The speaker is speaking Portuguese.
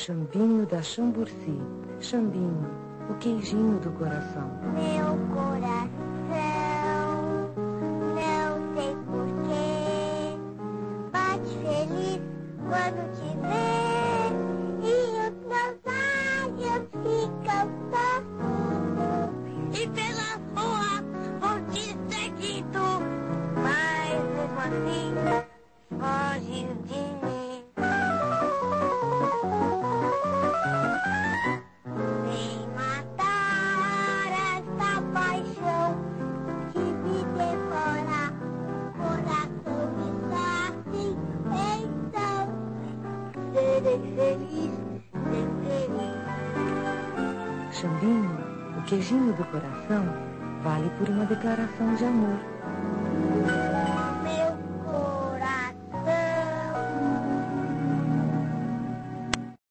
Xambinho da Xamburci, Xambinho, o queijinho do coração. Meu coração, não sei porquê, bate feliz quando te vê, e os meus olhos ficam sorrindo, e pela rua vou te seguindo, mas mesmo assim, foge de mim. Vem matar essa paixão que me devora, coração está assim, então serei feliz, Xambinho, o queijinho do coração, vale por uma declaração de amor.